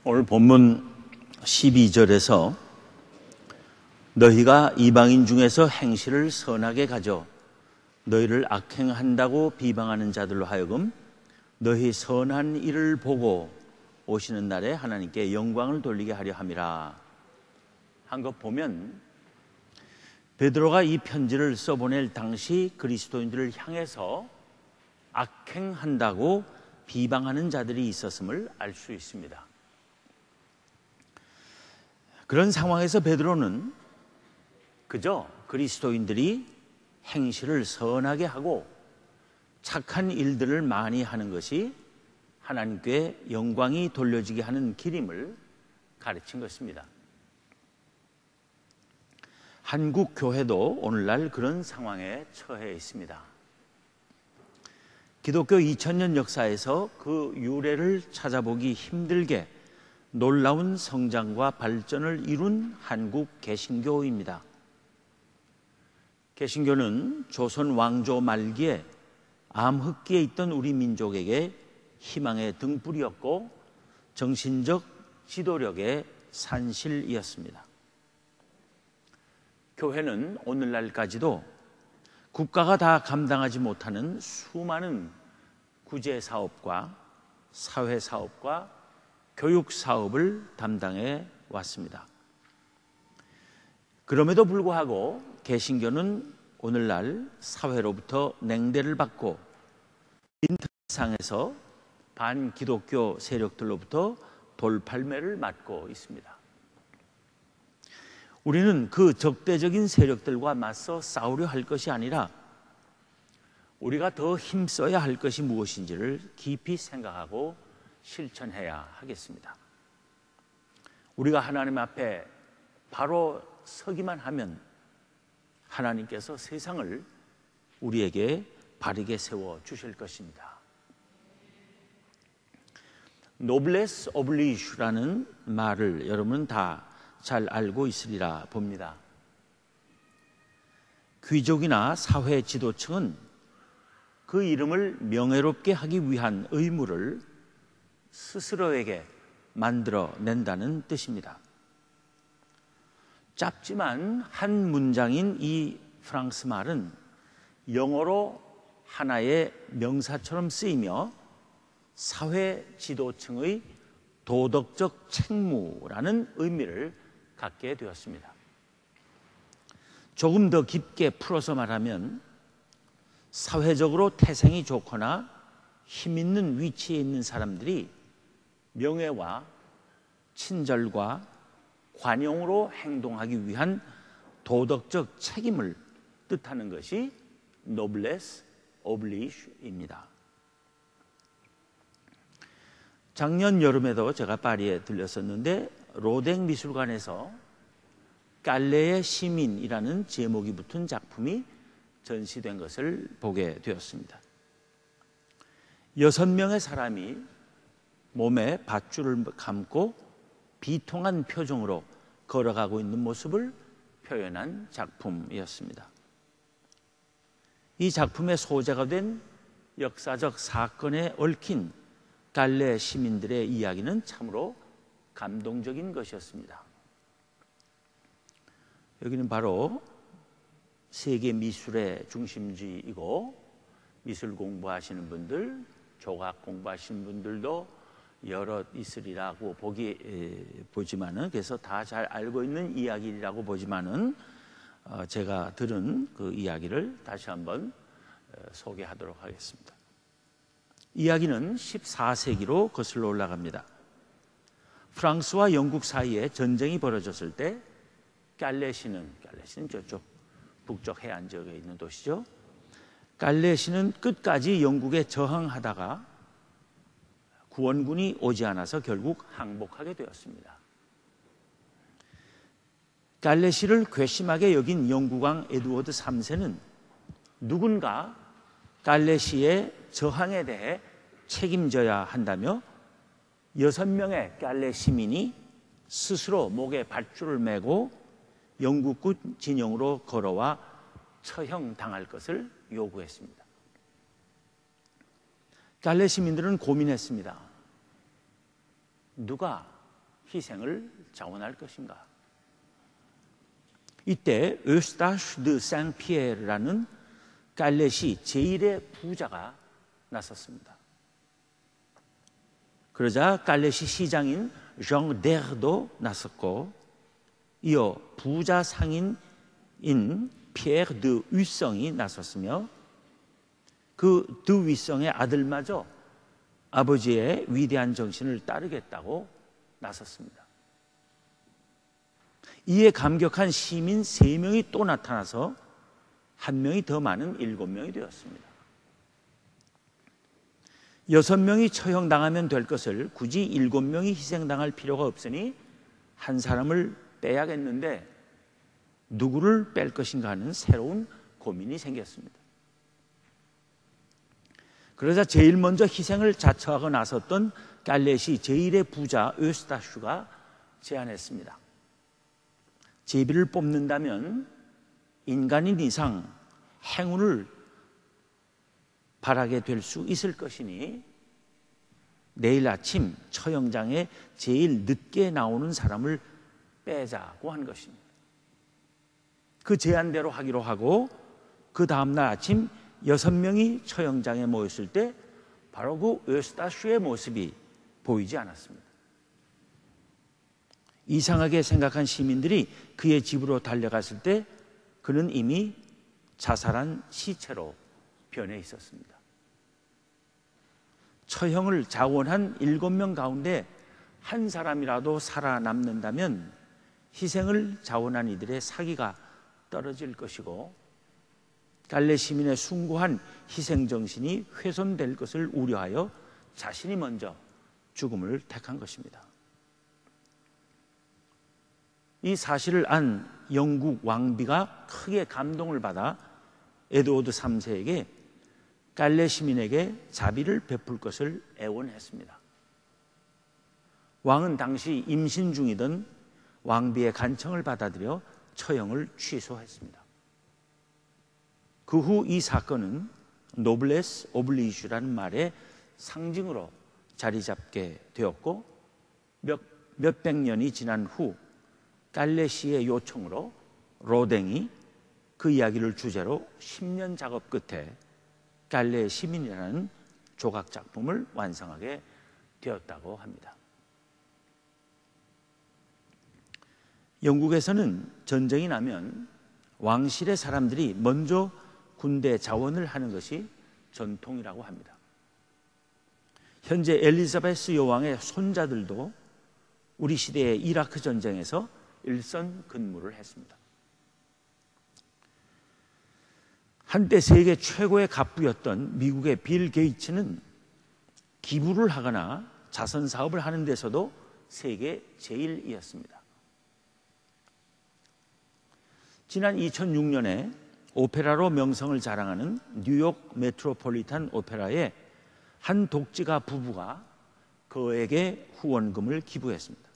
오늘 본문 12절에서 너희가 이방인 중에서 행실을 선하게 가져 너희를 악행한다고 비방하는 자들로 하여금 너희 선한 일을 보고 오시는 날에 하나님께 영광을 돌리게 하려 함이라 한 것 보면, 베드로가 이 편지를 써보낼 당시 그리스도인들을 향해서 악행한다고 비방하는 자들이 있었음을 알 수 있습니다. 그런 상황에서 베드로는 그저 그리스도인들이 행실을 선하게 하고 착한 일들을 많이 하는 것이 하나님께 영광이 돌려지게 하는 길임을 가르친 것입니다. 한국 교회도 오늘날 그런 상황에 처해 있습니다. 기독교 2000년 역사에서 그 유래를 찾아보기 힘들게 놀라운 성장과 발전을 이룬 한국 개신교입니다. 개신교는 조선 왕조 말기에 암흑기에 있던 우리 민족에게 희망의 등불이었고 정신적 지도력의 산실이었습니다. 교회는 오늘날까지도 국가가 다 감당하지 못하는 수많은 구제사업과 사회사업과 교육사업을 담당해 왔습니다. 그럼에도 불구하고 개신교는 오늘날 사회로부터 냉대를 받고 인터넷상에서 반기독교 세력들로부터 돌팔매를 맞고 있습니다. 우리는 그 적대적인 세력들과 맞서 싸우려 할 것이 아니라 우리가 더 힘써야 할 것이 무엇인지를 깊이 생각하고 실천해야 하겠습니다. 우리가 하나님 앞에 바로 서기만 하면 하나님께서 세상을 우리에게 바르게 세워 주실 것입니다. 노블레스 오블리주라는 말을 여러분은 다 잘 알고 있으리라 봅니다. 귀족이나 사회 지도층은 그 이름을 명예롭게 하기 위한 의무를 스스로에게 만들어낸다는 뜻입니다. 짧지만 한 문장인 이 프랑스 말은 영어로 하나의 명사처럼 쓰이며 사회 지도층의 도덕적 책무라는 의미를 갖게 되었습니다. 조금 더 깊게 풀어서 말하면 사회적으로 태생이 좋거나 힘 있는 위치에 있는 사람들이 명예와 친절과 관용으로 행동하기 위한 도덕적 책임을 뜻하는 것이 노블레스 오블리주입니다. 작년 여름에도 제가 파리에 들렸었는데 로댕 미술관에서 깔레의 시민이라는 제목이 붙은 작품이 전시된 것을 보게 되었습니다. 6명의 사람이 몸에 밧줄을 감고 비통한 표정으로 걸어가고 있는 모습을 표현한 작품이었습니다. 이 작품의 소재가 된 역사적 사건에 얽힌 깔레 시민들의 이야기는 참으로 감동적인 것이었습니다. 여기는 바로 세계 미술의 중심지이고 미술 공부하시는 분들, 조각 공부하시는 분들도 여럿 있으리라고 보지만은, 그래서 다 잘 알고 있는 이야기라고 보지만은 제가 들은 그 이야기를 다시 한번 소개하도록 하겠습니다. 이야기는 14세기로 거슬러 올라갑니다. 프랑스와 영국 사이에 전쟁이 벌어졌을 때 깔레시는 저쪽 북쪽 해안 지역에 있는 도시죠. 깔레시는 끝까지 영국에 저항하다가 구원군이 오지 않아서 결국 항복하게 되었습니다. 깔레시를 괘씸하게 여긴 영국왕 에드워드 3세는 누군가 깔레시의 저항에 대해 책임져야 한다며 6명의 깔레 시민이 스스로 목에 밧줄을 메고 영국군 진영으로 걸어와 처형당할 것을 요구했습니다. 갈레 시민들은 고민했습니다. 누가 희생을 자원할 것인가? 이때 eustache de Saint-Pierre라는 갈렛이 제1의 부자가 나섰습니다. 그러자 갈렛이 시장인 정 데르도 나섰고, 이어 부자 상인인 피에르 드 위성이 나섰으며, 그 드 위성의 아들마저 아버지의 위대한 정신을 따르겠다고 나섰습니다. 이에 감격한 시민 3명이 또 나타나서 1명이 더 많은 7명이 되었습니다. 6명이 처형당하면 될 것을 굳이 7명이 희생당할 필요가 없으니 한 사람을 빼야겠는데 누구를 뺄 것인가 하는 새로운 고민이 생겼습니다. 그러자 제일 먼저 희생을 자처하고 나섰던 갈렛이 제1의 부자 eustache가 제안했습니다. 제비를 뽑는다면 인간인 이상 행운을 바라게 될 수 있을 것이니 내일 아침 처형장에 제일 늦게 나오는 사람을 빼자고 한 것입니다. 그 제안대로 하기로 하고, 그 다음날 아침 6명이 처형장에 모였을 때 바로 그 eustache의 모습이 보이지 않았습니다. 이상하게 생각한 시민들이 그의 집으로 달려갔을 때 그는 이미 자살한 시체로 변해 있었습니다. 처형을 자원한 7명 가운데 한 사람이라도 살아남는다면 희생을 자원한 이들의 사기가 떨어질 것이고, 갈렛 시민의 숭고한 희생정신이 훼손될 것을 우려하여 자신이 먼저 죽음을 택한 것입니다. 이 사실을 안 영국 왕비가 크게 감동을 받아 에드워드 3세에게 갈렛 시민에게 자비를 베풀 것을 애원했습니다. 왕은 당시 임신 중이던 왕비의 간청을 받아들여 처형을 취소했습니다. 그 후 이 사건은 노블레스 오블리주라는 말의 상징으로 자리 잡게 되었고, 몇백 년이 지난 후 갈렛시의 요청으로 로댕이 그 이야기를 주제로 10년 작업 끝에 갈렛 시민이라는 조각 작품을 완성하게 되었다고 합니다. 영국에서는 전쟁이 나면 왕실의 사람들이 먼저 군대 자원을 하는 것이 전통이라고 합니다. 현재 엘리자베스 여왕의 손자들도 우리 시대의 이라크 전쟁에서 일선 근무를 했습니다. 한때 세계 최고의 갑부였던 미국의 빌 게이츠는 기부를 하거나 자선 사업을 하는 데서도 세계 제일이었습니다. 지난 2006년에 오페라로 명성을 자랑하는 뉴욕 메트로폴리탄 오페라에 한 독지가 부부가 그에게 후원금을 기부했습니다.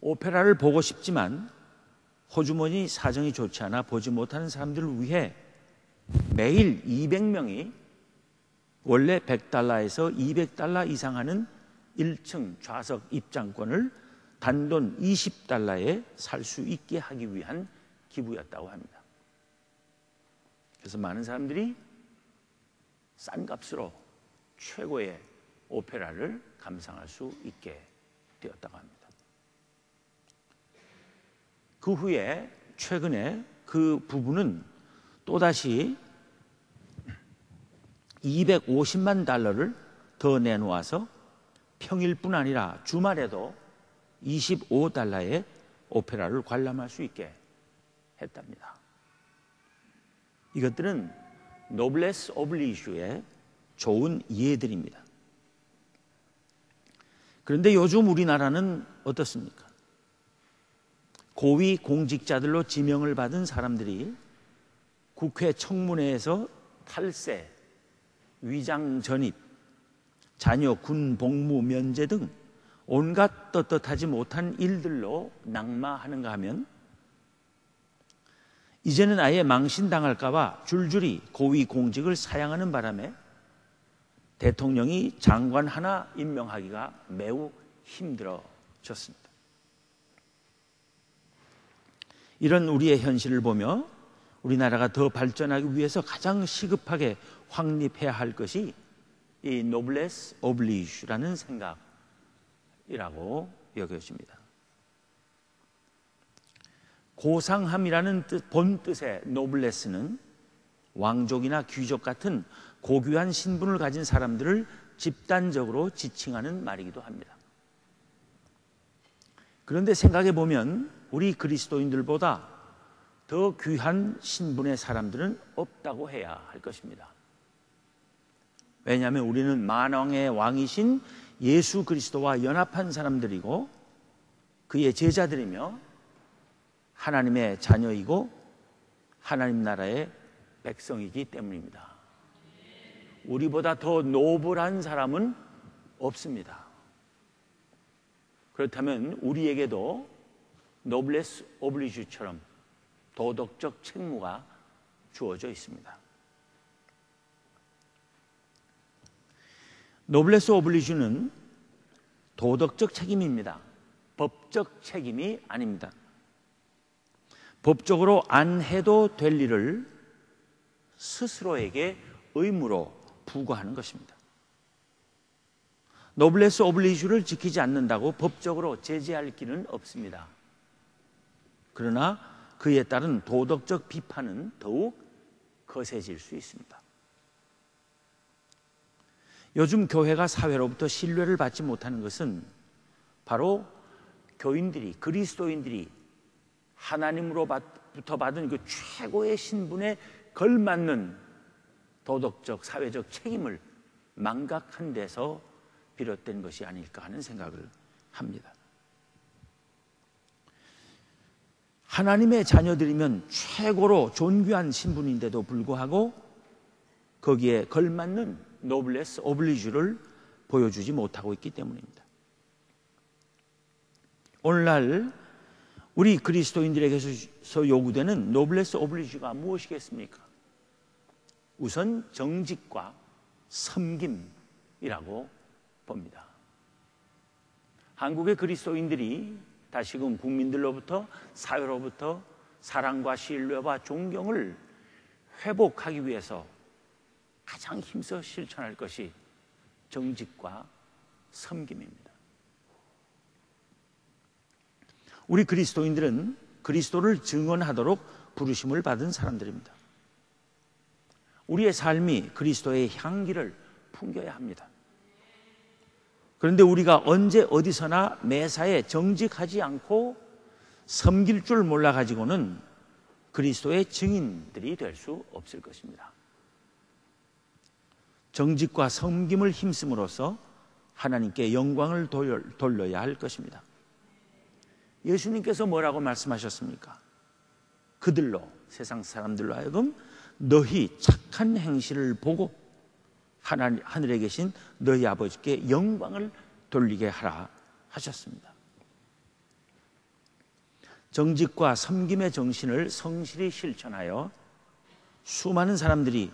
오페라를 보고 싶지만 호주머니 사정이 좋지 않아 보지 못하는 사람들을 위해 매일 200명이 원래 $100에서 $200 이상 하는 1층 좌석 입장권을 단돈 $20에 살 수 있게 하기 위한 기부였다고 합니다. 그래서 많은 사람들이 싼 값으로 최고의 오페라를 감상할 수 있게 되었다고 합니다. 그 후에 최근에 그 부부는 또다시 $250만 더 내놓아서 평일뿐 아니라 주말에도 $25에 오페라를 관람할 수 있게 했답니다. 이것들은 노블레스 오블리주의 좋은 예들입니다. 그런데 요즘 우리나라는 어떻습니까? 고위 공직자들로 지명을 받은 사람들이 국회 청문회에서 탈세, 위장 전입, 자녀 군 복무 면제 등 온갖 떳떳하지 못한 일들로 낙마하는가 하면 이제는 아예 망신당할까 봐 줄줄이 고위 공직을 사양하는 바람에 대통령이 장관 하나 임명하기가 매우 힘들어졌습니다. 이런 우리의 현실을 보며 우리나라가 더 발전하기 위해서 가장 시급하게 확립해야 할 것이 이 노블레스 오블리주라는 생각이라고 여겨집니다. 고상함이라는 본 뜻의 노블레스는 왕족이나 귀족 같은 고귀한 신분을 가진 사람들을 집단적으로 지칭하는 말이기도 합니다. 그런데 생각해 보면 우리 그리스도인들보다 더 귀한 신분의 사람들은 없다고 해야 할 것입니다. 왜냐하면 우리는 만왕의 왕이신 예수 그리스도와 연합한 사람들이고 그의 제자들이며 하나님의 자녀이고 하나님 나라의 백성이기 때문입니다. 우리보다 더 노블한 사람은 없습니다. 그렇다면 우리에게도 노블레스 오블리주처럼 도덕적 책무가 주어져 있습니다. 노블레스 오블리주는 도덕적 책임입니다. 법적 책임이 아닙니다. 법적으로 안 해도 될 일을 스스로에게 의무로 부과하는 것입니다. 노블레스 오블리주를 지키지 않는다고 법적으로 제재할 길은 없습니다. 그러나 그에 따른 도덕적 비판은 더욱 거세질 수 있습니다. 요즘 교회가 사회로부터 신뢰를 받지 못하는 것은 바로 교인들이, 그리스도인들이 하나님으로부터 받은 그 최고의 신분에 걸맞는 도덕적, 사회적 책임을 망각한 데서 비롯된 것이 아닐까 하는 생각을 합니다. 하나님의 자녀들이면 최고로 존귀한 신분인데도 불구하고 거기에 걸맞는 노블레스 오블리주를 보여주지 못하고 있기 때문입니다. 오늘날 우리 그리스도인들에게서 요구되는 노블레스 오블리주가 무엇이겠습니까? 우선 정직과 섬김이라고 봅니다. 한국의 그리스도인들이 다시금 국민들로부터, 사회로부터 사랑과 신뢰와 존경을 회복하기 위해서 가장 힘써 실천할 것이 정직과 섬김입니다. 우리 그리스도인들은 그리스도를 증언하도록 부르심을 받은 사람들입니다. 우리의 삶이 그리스도의 향기를 풍겨야 합니다. 그런데 우리가 언제 어디서나 매사에 정직하지 않고 섬길 줄 몰라가지고는 그리스도의 증인들이 될 수 없을 것입니다. 정직과 섬김을 힘씀으로써 하나님께 영광을 돌려야 할 것입니다. 예수님께서 뭐라고 말씀하셨습니까? 그들로, 세상 사람들로 하여금 너희 착한 행실을 보고 하늘에 계신 너희 아버지께 영광을 돌리게 하라 하셨습니다. 정직과 섬김의 정신을 성실히 실천하여 수많은 사람들이